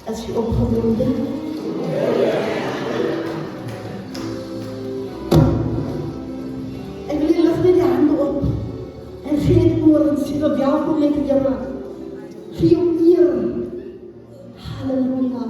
as you open your mouth. Jeg vil løfte dine hender opp. Jeg ser et ord sier ja på meg til hjemme. Pioner. Halleluja.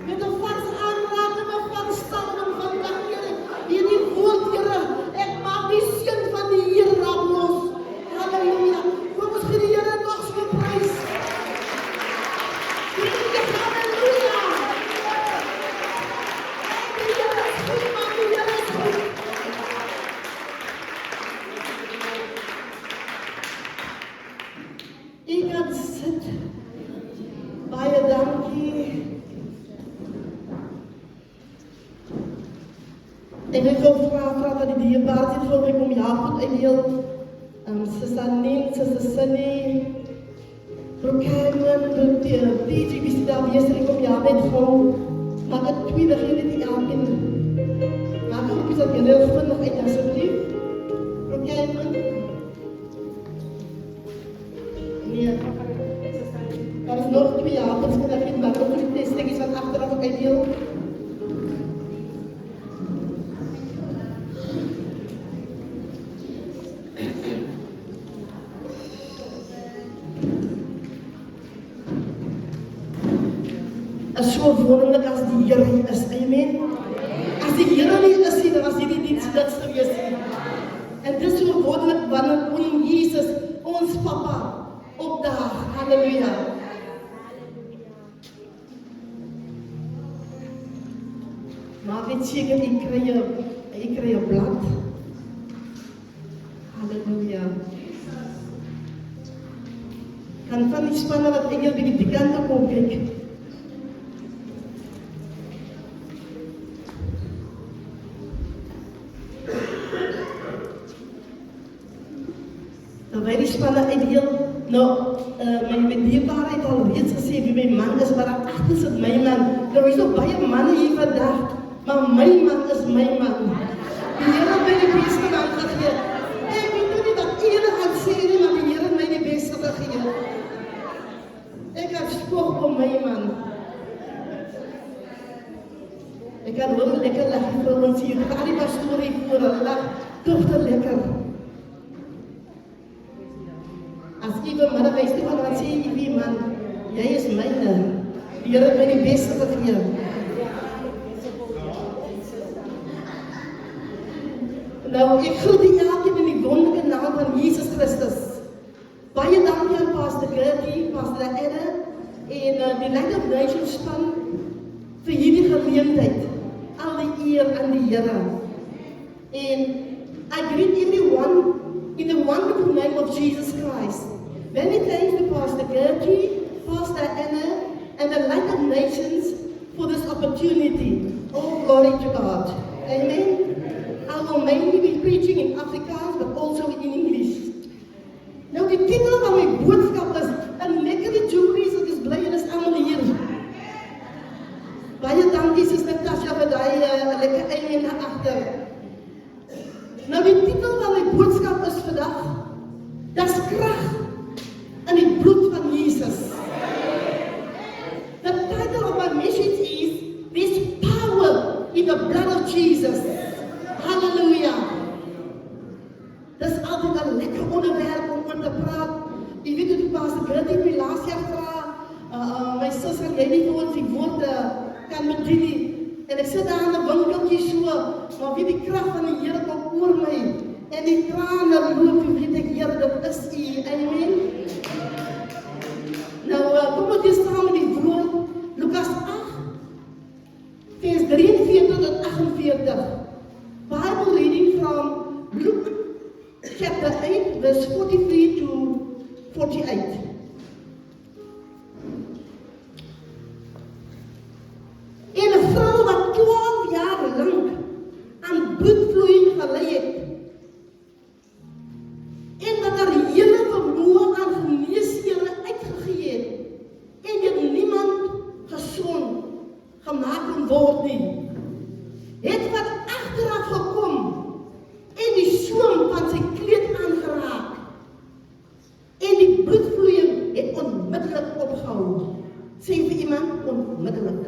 met 'n vars aanraking van salwing van die Here. Hierdie woord, Here, ek maak die seën van die Here raak los. Halleluja. Kom ons gee die Here nog so prys. Halleluja. Die Here is goed, man, die Here is goed. Jy kan sit. Baie dankie. Ek wil gou vra dat die dierbare dit vir my kom goed uitdeel. Sister Anin, Sister Sunny, Broekhaven, PG, wie daar wees, kom met gou. Maak het twee degene die elkeen. Maak ook iets dat jy nou vinnig uit asseblief. Broekhaven. Nee. Daar is nog 2 jaar, dat is geen maar ook die testekjes van achteraf ook uitdeel. Is so wonderlik as die Here is, amen. As die Here nie is nie, dan was hierdie diens niks gewees nie. En dit is so wonderlik wanneer Jesus, ons Papa, opdaag. Halleluja. Maar weet seker, ek kry 'n blad. Halleluja. Kan van die spanne wat engel by die kant kom kyk. Terwyl die spanne uitdeel, my dierbaarheid al reeds gesê wie my man is, maar agter sit my man. Nou is nog baie manne hier vandag, maar my man is my man. Die Here het my die beste man gegee. Ek weet nie wat enige aan sê nie, maar die Here het my die beste gegee. Ek het spog op my man. Ek het wel lekker lag vir ons hier. Ek het die pastorie voor hulle lag, toch te lekker. As jy vir middag wys, dan sê jy wie man, jy is myne. Die Here het my die beste gegee. Nou, ek groet die elkeen in die wonderlike naam van Jesus Christus. Baie dankie aan Pastor Gertie, Pastor Edde en die Light of Nations span vir hierdie geleentheid. Al die eer aan die Here. And I greet everyone in the wonderful name of Jesus Christ. Many thanks to Pastor Gertie, Pastor Anna, and the Light of Nations for this opportunity. All glory to God. Amen. I will mainly be preaching in Afrikaans, but also in English. Nou, die titel van my boodskap is 'n lekkere juries, ek is bly en is almal hier. Baie dankie, Sister Natasha, vir daai lekker einde na agter. Nou, die titel van my boodskap is vandag, "Daar's krag in die bloed van Jesus." The title of my message is, "There's power in the blood of Jesus." Halleluja. Dis altyd 'n lekker onderwerp om oor te praat. Jy weet hoe die Pastor Gertie my laas jaar vra, my sis, kan jy nie vir ons die woorde kan bedien nie? En ek sit daar in 'n winkeltjie so, maar wie die krag van die Here kom oor my, en die trane loop, jy weet ek, Here, dit is U, amen. Nou, kom ons lees saam met die woord, Lukas 8, vers 43 tot 48. Bible reading from Luke chapter 8, verse 43 to 48. En 'n vrou wat 12 jaar lank aan bloedvloeiing gely het, en wat haar hele vermoë aan geneesere uitgegee het, en dit niemand gesond gemaak kon word nie, het wat agteraf gekom en die soem van sy kleed aangeraak, en die bloedvloeiing het onmiddellik opgehou. Sê vir iemand, onmiddellik.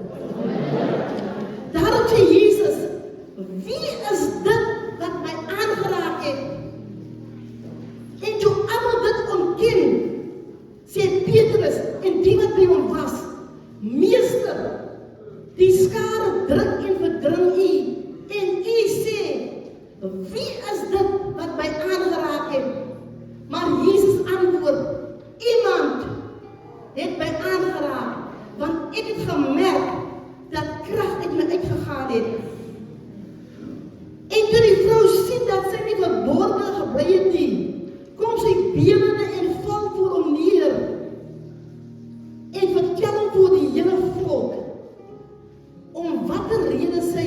Daarom sê Jesus, wie is dit wat my aangeraak het? En toe almal dit ontken, sê Petrus en die wat by hom was, Meester, Die skare druk en verdring u. En u sê, wie is dit wat my aangeraak het? Maar Jesus antwoord, iemand het my aangeraak, want ek het gemerk dat krag uit my uitgegaan het. En toe die vrou sien dat sy nie verborgen gebly het nie, kom sy benende en val voor hom neer en vertel hom voor die hele volk om watter rede sy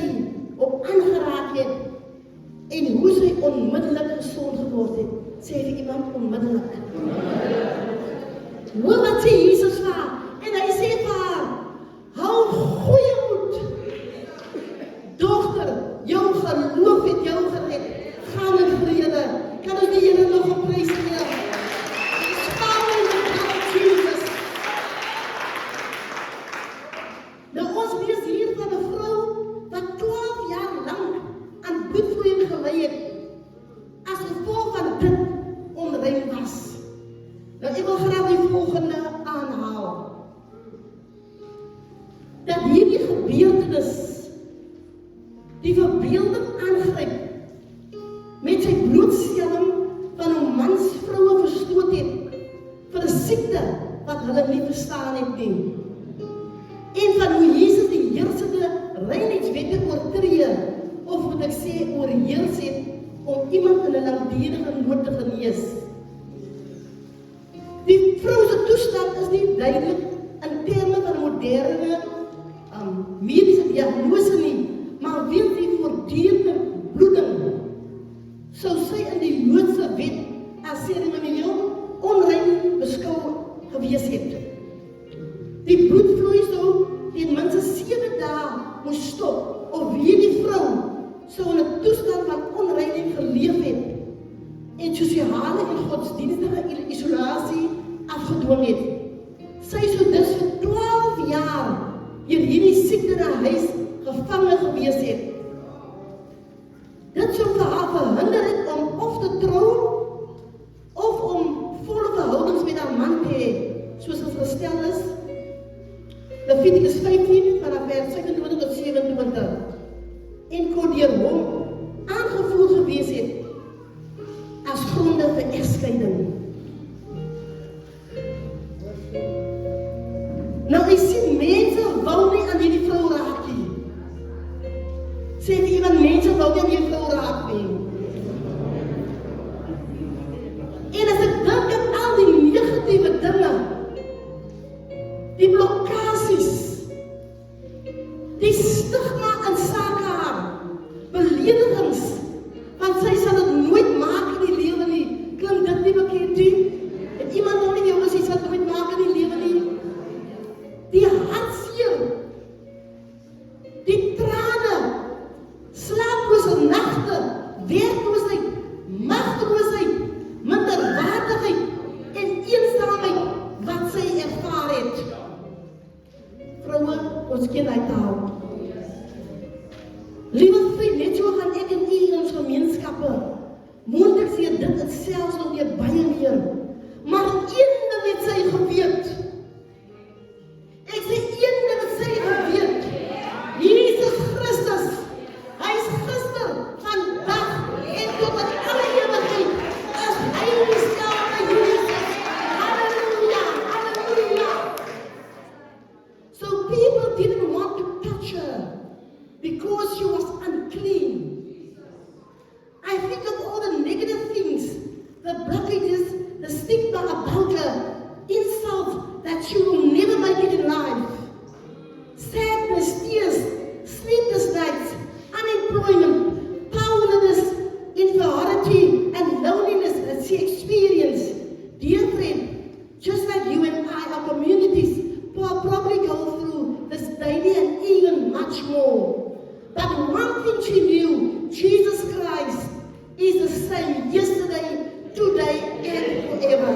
op aangeraak het en hoe sy onmiddellik gesond geword het. Sê vir iemand onmiddellik. Hoor wat sê Jesus vir haar? En hy sê vir haar, hou goeie moed. Dogter, jou geloof het jou gered. Gaan in vrede. Kan ons die Here nog op prys gee? Power in the name of Jesus. Nou ons lees hier van 'n vrou wat 12 jaar lank aan bloedvloeiing gely het. As gevolg van dit onrein was. Nou ek wil graag die volgende aanhaal. Dat hierdie gebeurtenis die verbeelding aangryp met sy blootstelling van hoe mans vroue verstoot het vir 'n siekte wat hulle nie verstaan het nie. En van hoe Jesus die heersende reinheidswette oortree, of moet ek sê oorheers het, om iemand in 'n langdurige nood te genees. Die vrou se toestand is nie duidelik in terme van moderne mediese diagnose nie, maar weens die voortdurende bloeding sou sy in die Joodse wet as seremonieel onrein beskou gewees het. Die bloedvloei sou ten minste 7 dae moes stop, of wie die vrou sou in 'n toestand van onreinheid geleef het en sosiale en godsdienstige isolasie afgedwing het. Sy sou dus vir 12 jaar deur hierdie siekte na huis gevange gewees het. Dit sou vir haar verhinder het om of te trou of om volle verhoudings met haar man te hê, soos het gestel is. Levitikus 15 vanaf vers 26 tot 27. En kon deur hom aangevoer gewees het as gronde vir egskeiding. Nou ek sien mense wou nie aan hierdie vrou raak nie. Sê vir iemand, mense wou nie aan hierdie vrou raak nie. En as ek dink aan al die negatiewe dinge, die blokkasies, die stigma in sake haar, beledigings, want sy sal dit nooit maak in die lewe nie. Klink dit nie bekend nie? Het iemand nou nie jou gesê, sy sal dit nooit maak in die lewe nie? Die hartseer, die trane, slaaplose nagte, werkloosheid, magteloosheid, minderwaardigheid en eensaamheid wat sy ervaar het. Vroue, ons ken hy taal. Liewe vriend, net so gaan ek en u in ons gemeenskappe. Moontlik sê dit het selfs nog weer baie meer. Maar een ding het sy geweet. Ek sê een ding het sy geweet. Jesus Christus, hy is gister, vandag en tot in alle ewigheid. As hy dieselfde Jesus. Halleluja, halleluja. So people didn't want to touch her because she was unclean. I think of all the negative things, the blockages, the stigma about her, insults that she will never make it in life. Sadness, tears, sleepless nights, unemployment, powerlessness, inferiority, and loneliness that she experienced. Dear friend, just like you and I, our communities probably go through this daily and even much more. But one thing she knew, Jesus Christ is the same yesterday, today, and forever.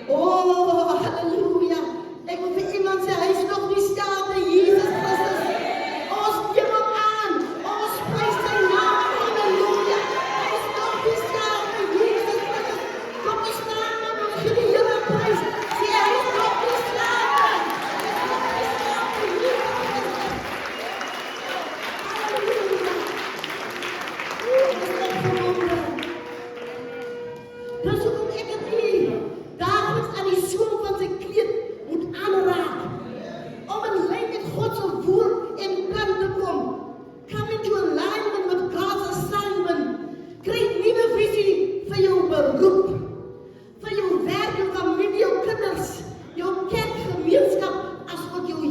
Oh, hallelujah. Ek wil vir iemand sê, hy is nog die staande, Jesus Christus. Ons neem hom aan, ons prys sy naam, hallelujah. Hy is nog die staande, Jesus Christus. Kom die staande, ons gee die Here prys. Sê, hy is nog die staande. Hy is nog die staande, Jesus Christus.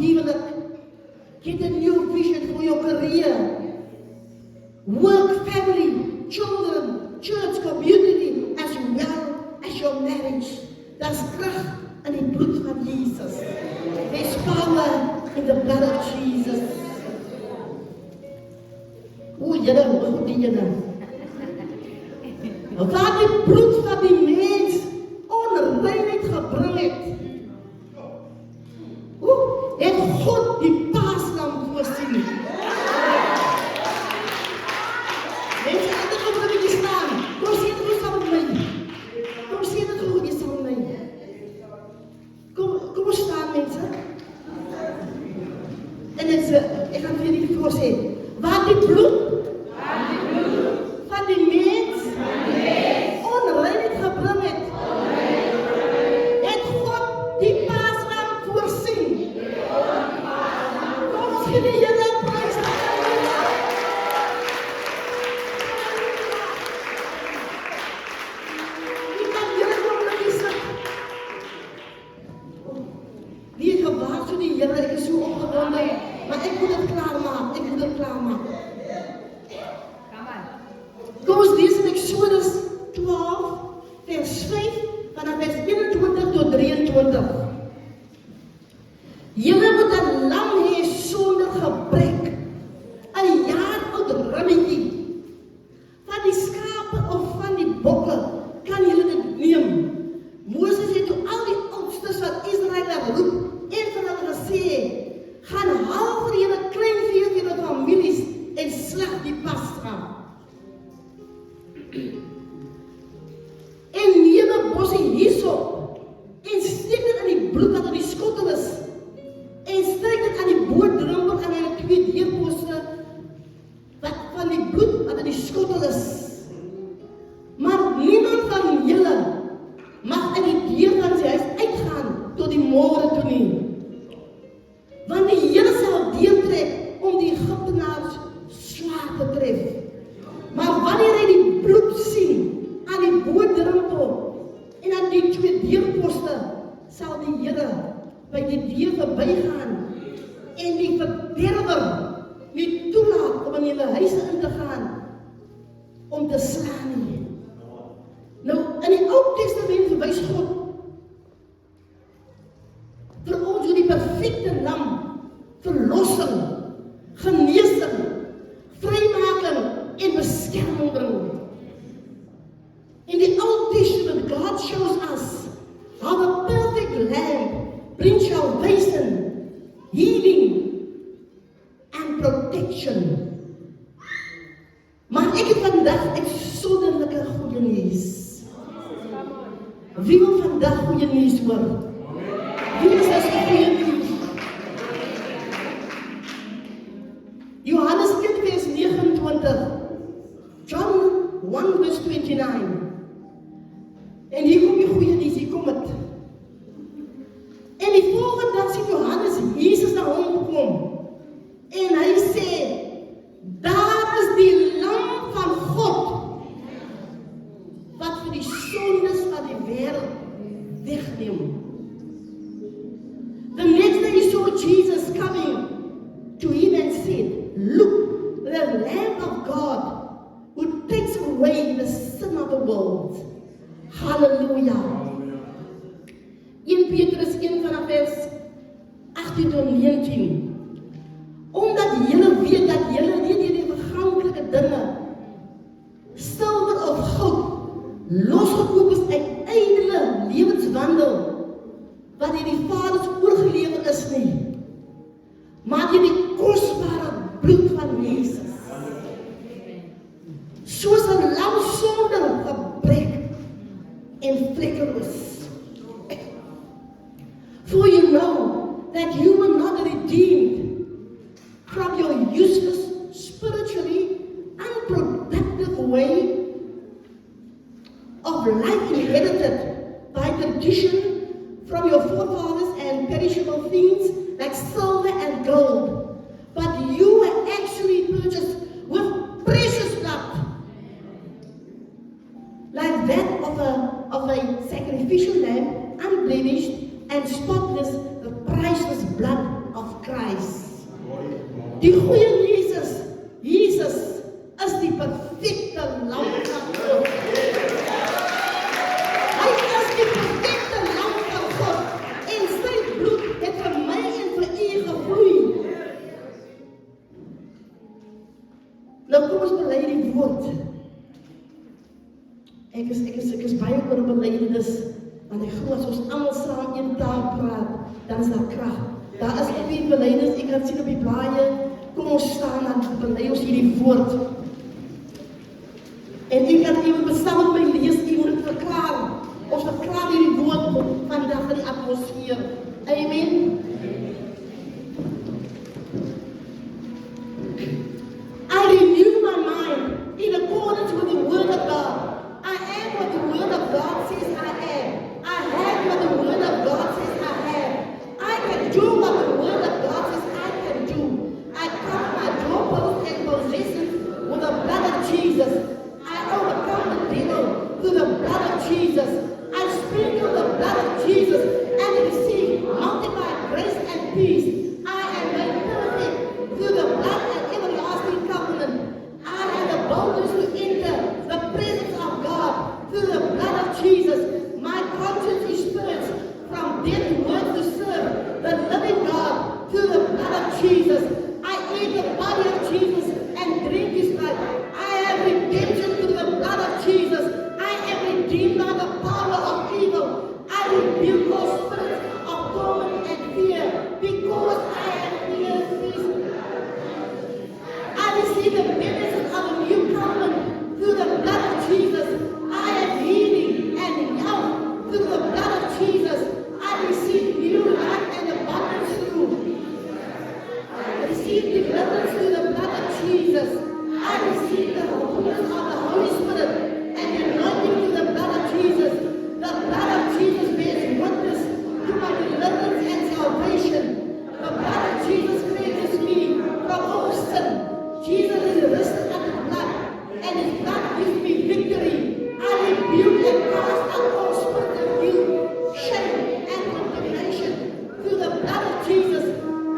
huwelik. Get a new vision for your career. Work, family, children, church, community, as well as your marriage. Daar's krag in die bloed van Jesus. There's power in the blood of Jesus. O, Here, hoe die Here. Waar die bloed van die mens onreinheid gebring het, het God die paaslam voorsien. Mense, ek kom er bietjie staan. Kom sê dit goed saam met my. Kom sê dit goed bietjie saam met my. Kom staan mense. En ek gaan vir julle voorsê. Waar die bloed van die mens onreinheid gebring het, het God die paaslam voorsien. Kom ons gee die Here prys. Wie kan Here kom na die sit? Wie het gewaarsku die Here, ek is so opgewonde, maar ek moet dit klaarmaak, Kom ons lees in Exodus 12, vers 5, vanaf vers 21 tot 23. Julle moet 'n lam hê sonder gebrek, 'n jaar oud rammetjie. Van die skape of van die bokke kan julle dit neem. Moses het toe al die oudstes van Israel geroep en vir hulle gesê, gaan haal vir julle klein vee vir julle families en slag die pasga. En neem 'n bossie hysop en steek dit in die bloed wat in die skottel is en stryk dit aan die boordrempel en aan die 2 deurposte wat van die bloed wat in die skottel is. Maar niemand van julle mag uit die deur van sy huis uitgaan tot die môre toe nie. Want die Here sal deurtrek om die Egiptenaars swaar te tref. Maar wanneer hy die bloed sien aan die boordrempel en aan die 2 deurposte, sal die Here by die deur verbygaan en die verderwer nie toelaat om in julle huise in te gaan om te slaan nie. Nou, in die Ou Testament wys God vir ons hoe die perfekte lam verlossing, genesing, vrymaking en beskerming bring. In the Old Testament, God shows us how the perfect lamb brings salvation, healing, and protection. Maar ek het vandag uitsonderlike goeie nuus. Wie wil vandag goeie nuus hoor? Wie is as goeie nuus? Johannes 1 vers 29. John 1 verse 29. En hier kom die goeie nuus, hier kom het. En die volgende dag sien Johannes Jesus na hom kom. En hy sê, daar is die lam van God, wat vir die sondes van die wêreld wegneem. The next day he saw Jesus coming to him and said, look, the Lamb of God who takes away the sin of the world. Hallelujah. 1 Petrus 1 vanaf vers 18 tot 19. Omdat julle weet dat julle nie deur die verganklike dinge, silwer of goud, losgekoop is uit ydelle lewenswandel, wat deur die Vaders oorgelewer is nie, maar deur die kosbare bloed van Jesus. Soos 'n lam sonder gebrek en vlekkeloos. For you know that you were not redeemed from your useless, spiritually unproductive way of life inherited by tradition from your forefathers and perishable things like silver and gold. But you were actually purchased with precious blood, like that of a sacrificial lamb, unblemished and spotless, the priceless blood of Die goeie Jesus, Jesus is die perfekte lam van God. Hy is die perfekte lam van God. En sy bloed het vir my en vir u gevloei. Nou kom ons bely die woord. Ek is baie oor belydenis, want ek glo as ons almal saam een taal praat, dan is daar krag. Daar is nie belydenis, ek kan sien op die blaaie, kom ons staan en bely ons hierdie woord. En ek kan iemand bestaan met my lees, iemand het verklaar. Ons verklaar hierdie woord vandag in die atmosfeer. Amen. I renew my mind in accordance with the word of God. I am what the word of God says I am. I have what the word of God says I have. I can do what the word of God says I can do. I cover my doorposts and possessions with the blood of Jesus. I overcome the devil through the blood of Jesus. I sprinkle the blood of Jesus and receive multiplied grace and peace. I am made perfect through the blood and everlasting covenant. I have the boldness to enter the presence of God through the blood of Jesus. My conscience is purged from dead works to serve the living God through the blood of Jesus. I eat the body of Jesus and drink his blood. I have redemption through the blood of Jesus. I am redeemed by the power of evil. I rebuke all spirits of torment and fear because I am here. I receive the benefits of a new covenant through the blood of Jesus. I have healing and health through the blood of Jesus. I receive new life and abundance through. I receive deliverance through the blood of Jesus. I receive the fullness of the Holy Spirit and the anointing through the blood of Jesus. The blood of Jesus bears witness to my deliverance and salvation. The blood of Jesus cleanses me from all sin. Jesus is risen at the blood, and his blood gives me victory. I rebuke and cast out all spirits of guilt, shame, and condemnation through the blood of Jesus.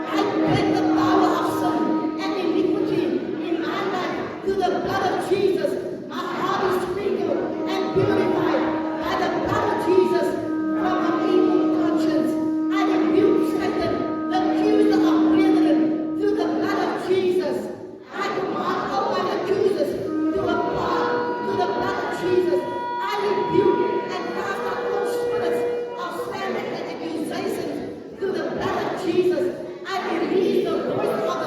I break the power of sin and iniquity in my life through the blood of Jesus. My heart is sprinkled and purified by the blood of Jesus from an evil conscience. I rebuke Satan, the accuser of brethren, through the blood of Jesus. I command all my accusers to apply to the blood of Jesus. I rebuke and cast out all spirits of slander and accusations through the blood of Jesus. I release the voice of